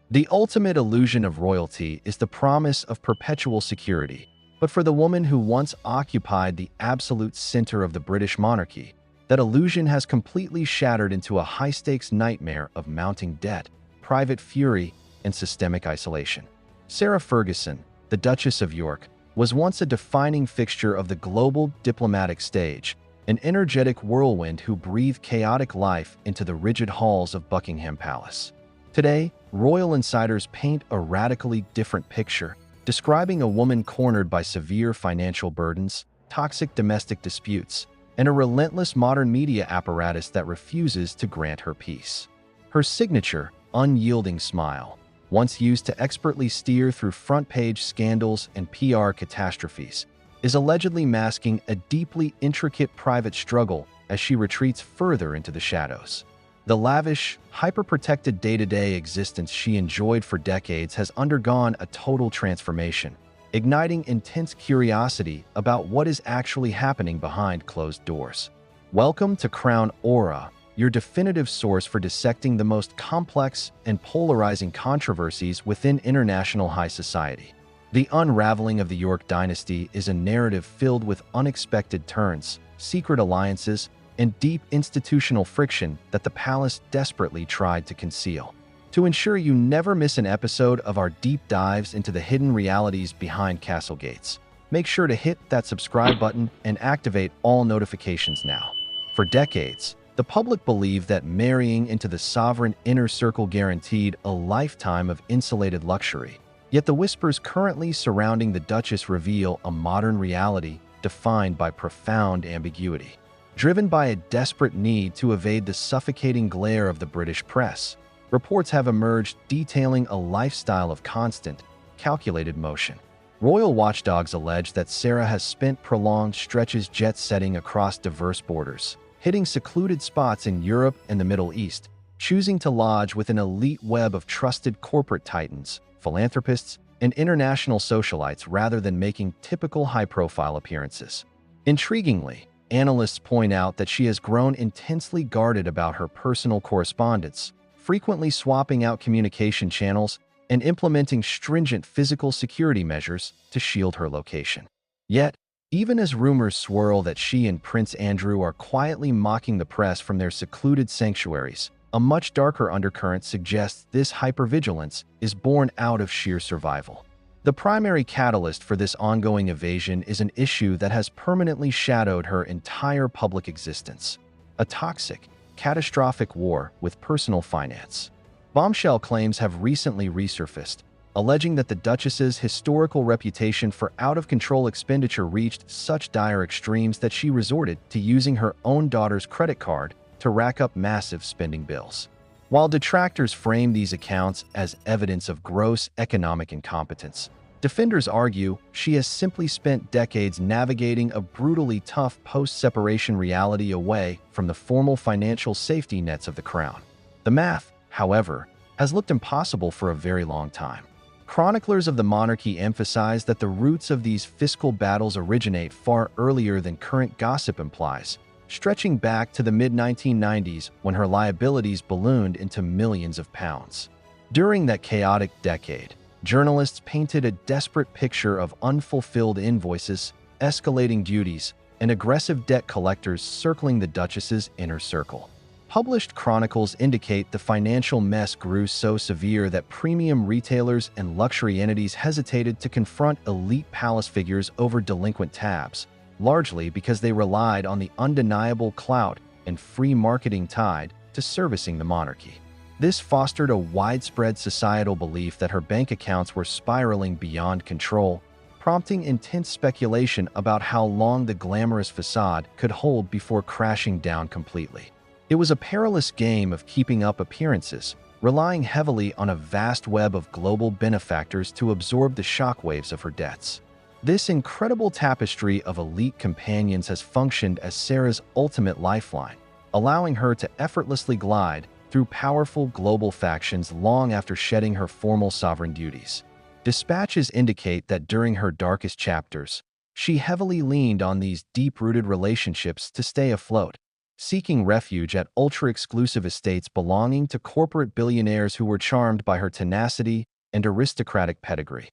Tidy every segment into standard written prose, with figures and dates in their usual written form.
The ultimate illusion of royalty is the promise of perpetual security, but for the woman who once occupied the absolute center of the British monarchy, that illusion has completely shattered into a high-stakes nightmare of mounting debt, private fury, and systemic isolation. Sarah Ferguson, the Duchess of York, was once a defining fixture of the global diplomatic stage, an energetic whirlwind who breathed chaotic life into the rigid halls of Buckingham Palace. Today, royal insiders paint a radically different picture, describing a woman cornered by severe financial burdens, toxic domestic disputes, and a relentless modern media apparatus that refuses to grant her peace. Her signature, unyielding smile, once used to expertly steer through front-page scandals and PR catastrophes, is allegedly masking a deeply intricate private struggle as she retreats further into the shadows. The lavish, hyper-protected day-to-day existence she enjoyed for decades has undergone a total transformation, igniting intense curiosity about what is actually happening behind closed doors. Welcome to Crown Aura, your definitive source for dissecting the most complex and polarizing controversies within international high society. The unraveling of the York dynasty is a narrative filled with unexpected turns, secret alliances, and deep institutional friction that the palace desperately tried to conceal. To ensure you never miss an episode of our deep dives into the hidden realities behind castle gates, make sure to hit that subscribe button and activate all notifications now. For decades, the public believed that marrying into the sovereign inner circle guaranteed a lifetime of insulated luxury. Yet the whispers currently surrounding the Duchess reveal a modern reality defined by profound ambiguity. Driven by a desperate need to evade the suffocating glare of the British press, reports have emerged detailing a lifestyle of constant, calculated motion. Royal watchdogs allege that Sarah has spent prolonged stretches jet-setting across diverse borders, hitting secluded spots in Europe and the Middle East, choosing to lodge with an elite web of trusted corporate titans, philanthropists, and international socialites rather than making typical high-profile appearances. Intriguingly, analysts point out that she has grown intensely guarded about her personal correspondence, frequently swapping out communication channels and implementing stringent physical security measures to shield her location. Yet, even as rumors swirl that she and Prince Andrew are quietly mocking the press from their secluded sanctuaries, a much darker undercurrent suggests this hypervigilance is born out of sheer survival. The primary catalyst for this ongoing evasion is an issue that has permanently shadowed her entire public existence: a toxic, catastrophic war with personal finance. Bombshell claims have recently resurfaced, alleging that the Duchess's historical reputation for out-of-control expenditure reached such dire extremes that she resorted to using her own daughter's credit card to rack up massive spending bills. While detractors frame these accounts as evidence of gross economic incompetence, defenders argue she has simply spent decades navigating a brutally tough post-separation reality away from the formal financial safety nets of the crown. The math, however, has looked impossible for a very long time. Chroniclers of the monarchy emphasize that the roots of these fiscal battles originate far earlier than current gossip implies, stretching back to the mid-1990s when her liabilities ballooned into millions of pounds. During that chaotic decade, journalists painted a desperate picture of unfulfilled invoices, escalating duties, and aggressive debt collectors circling the Duchess's inner circle. Published chronicles indicate the financial mess grew so severe that premium retailers and luxury entities hesitated to confront elite palace figures over delinquent tabs, largely because they relied on the undeniable clout and free marketing tied to servicing the monarchy. This fostered a widespread societal belief that her bank accounts were spiraling beyond control, prompting intense speculation about how long the glamorous facade could hold before crashing down completely. It was a perilous game of keeping up appearances, relying heavily on a vast web of global benefactors to absorb the shockwaves of her debts. This incredible tapestry of elite companions has functioned as Sarah's ultimate lifeline, allowing her to effortlessly glide through powerful global factions long after shedding her formal sovereign duties. Dispatches indicate that during her darkest chapters, she heavily leaned on these deep-rooted relationships to stay afloat, seeking refuge at ultra-exclusive estates belonging to corporate billionaires who were charmed by her tenacity and aristocratic pedigree.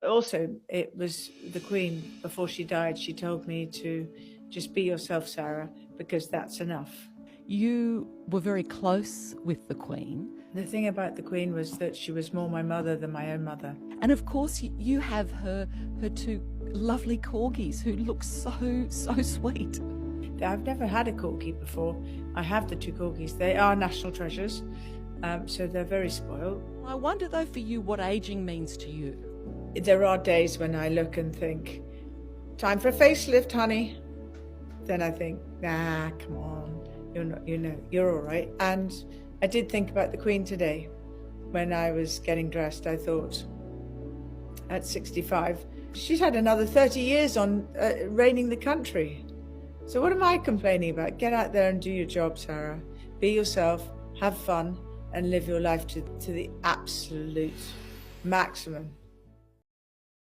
Also, it was the Queen, before she died, she told me to just be yourself, Sarah, because that's enough. You were very close with the Queen. The thing about the Queen was that she was more my mother than my own mother. And of course, you have her two lovely corgis who look so sweet. I've never had a corgi before. I have the two corgis. They are national treasures, so they're very spoiled. I wonder, though, for you, what aging means to you. There are days when I look and think, time for a facelift, honey. Then I think, nah, come on, you're all right. And I did think about the Queen today. When I was getting dressed, I thought, at 65, she's had another 30 years on reigning the country. So what am I complaining about? Get out there and do your job, Sarah. Be yourself, have fun, and live your life to the absolute maximum.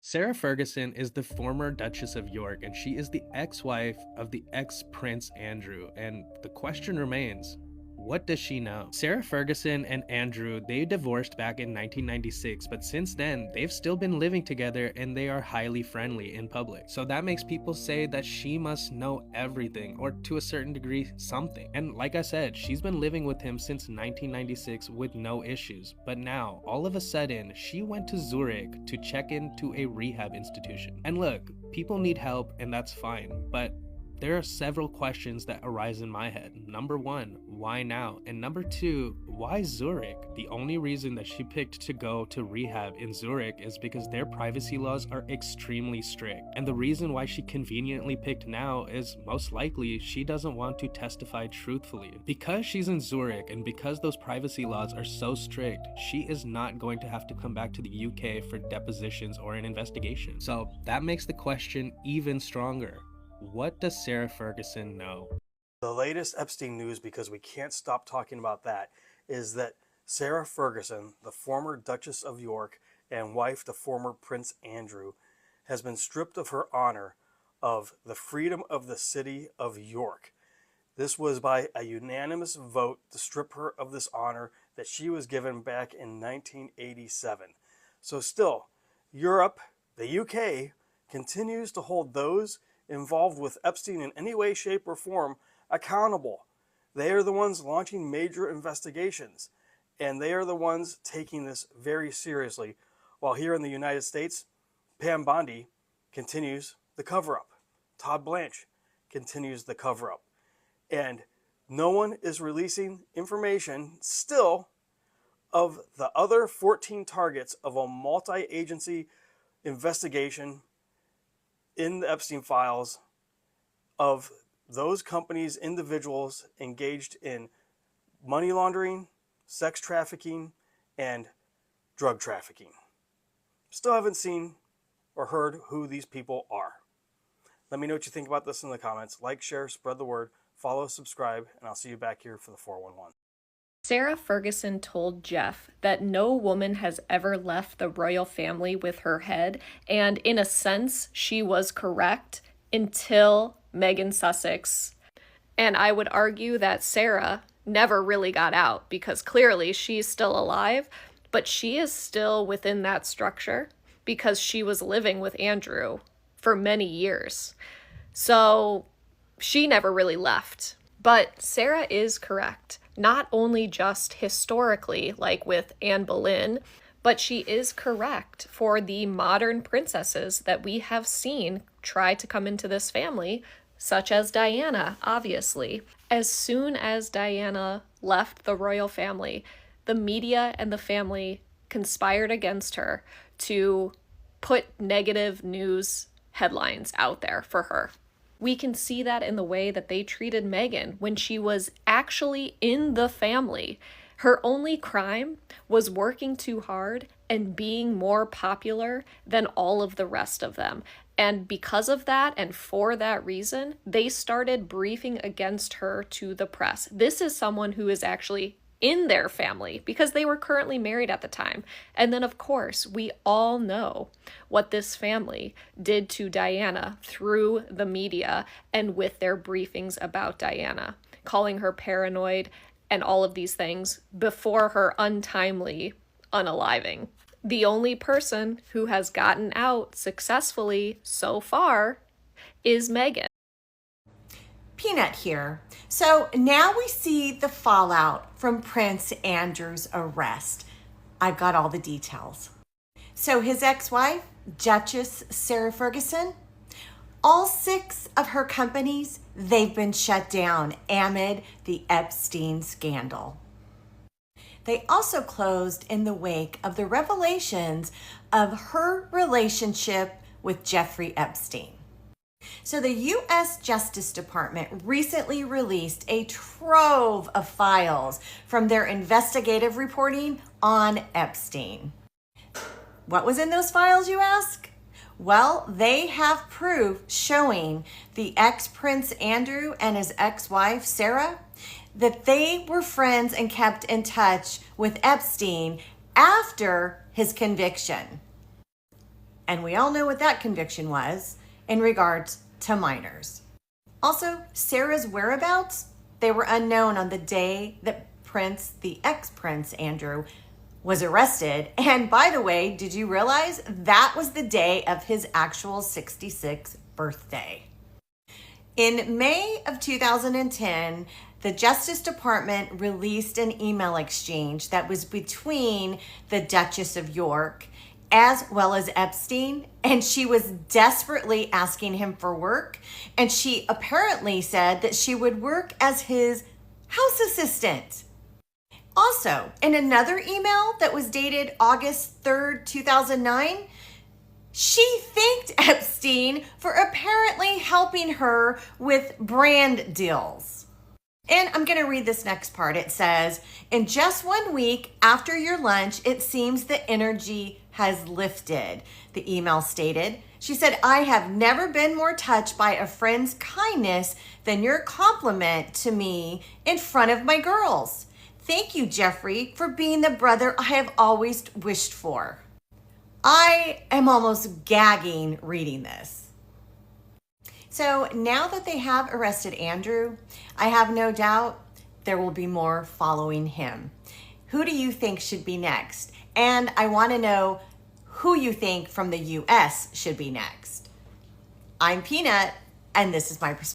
Sarah Ferguson is the former Duchess of York, and she is the ex-wife of the ex-Prince Andrew. And the question remains, what does she know? Sarah Ferguson and Andrew, they divorced back in 1996, but since then, they've still been living together and they are highly friendly in public. So that makes people say that she must know everything, or to a certain degree, something. And like I said, she's been living with him since 1996 with no issues. But now, all of a sudden, she went to Zurich to check into a rehab institution. And look, people need help and that's fine, but there are several questions that arise in my head. Number one, why now? And number two, why Zurich? The only reason that she picked to go to rehab in Zurich is because their privacy laws are extremely strict. And the reason why she conveniently picked now is most likely she doesn't want to testify truthfully. Because she's in Zurich and because those privacy laws are so strict, she is not going to have to come back to the UK for depositions or an investigation. So that makes the question even stronger. What does Sarah Ferguson know? The latest Epstein news, because we can't stop talking about that, is that Sarah Ferguson, the former Duchess of York and wife to former Prince Andrew, has been stripped of her honor of the freedom of the city of York. This was by a unanimous vote to strip her of this honor that she was given back in 1987. So still, Europe, the UK, continues to hold those involved with Epstein in any way, shape, or form accountable. They are the ones launching major investigations, and they are the ones taking this very seriously. While here in the United States, Pam Bondi continues the cover-up. Todd Blanche continues the cover-up. And no one is releasing information still of the other 14 targets of a multi-agency investigation in the Epstein files of those companies, individuals engaged in money laundering, sex trafficking, and drug trafficking. Still haven't seen or heard who these people are. Let me know what you think about this in the comments. Like, share, spread the word, follow, subscribe, and I'll see you back here for the 411. Sarah Ferguson told Jeff that no woman has ever left the royal family with her head, and in a sense, she was correct until Meghan Sussex. And I would argue that Sarah never really got out because clearly she's still alive, but she is still within that structure because she was living with Andrew for many years. So she never really left. But Sarah is correct. Not only just historically, like with Anne Boleyn, but she is correct for the modern princesses that we have seen try to come into this family, such as Diana, obviously. As soon as Diana left the royal family, the media and the family conspired against her to put negative news headlines out there for her. We can see that in the way that they treated Meghan when she was actually in the family. Her only crime was working too hard and being more popular than all of the rest of them. And because of that, and for that reason, they started briefing against her to the press. This is someone who is actually in their family because they were currently married at the time. And then, of course, we all know what this family did to Diana through the media and with their briefings about Diana, calling her paranoid and all of these things before her untimely unaliving. The only person who has gotten out successfully so far is Meghan. Peanut here. So now we see the fallout from Prince Andrew's arrest. I've got all the details. So his ex-wife, Duchess Sarah Ferguson, all 6 of her companies, they've been shut down amid the Epstein scandal. They also closed in the wake of the revelations of her relationship with Jeffrey Epstein. So the U.S. Justice Department recently released a trove of files from their investigative reporting on Epstein. What was in those files, you ask? Well, they have proof showing the ex-Prince Andrew and his ex-wife, Sarah, that they were friends and kept in touch with Epstein after his conviction. And we all know what that conviction was in regards to minors. Also, Sarah's whereabouts, they were unknown on the day that the ex-Prince Andrew, was arrested. And by the way, did you realize that was the day of his actual 66th birthday? In May of 2010, the Justice Department released an email exchange that was between the Duchess of York as well as Epstein, and she was desperately asking him for work, and she apparently said that she would work as his house assistant. Also, in another email that was dated August 3rd, 2009, she thanked Epstein for apparently helping her with brand deals. And I'm going to read this next part. It says, in just 1 week after your lunch, it seems the energy has lifted, the email stated. She said, I have never been more touched by a friend's kindness than your compliment to me in front of my girls. Thank you, Jeffrey, for being the brother I have always wished for. I am almost gagging reading this. So now that they have arrested Andrew, I have no doubt there will be more following him. Who do you think should be next? And I want to know who you think from the U.S. should be next. I'm Peanut, and this is my perspective.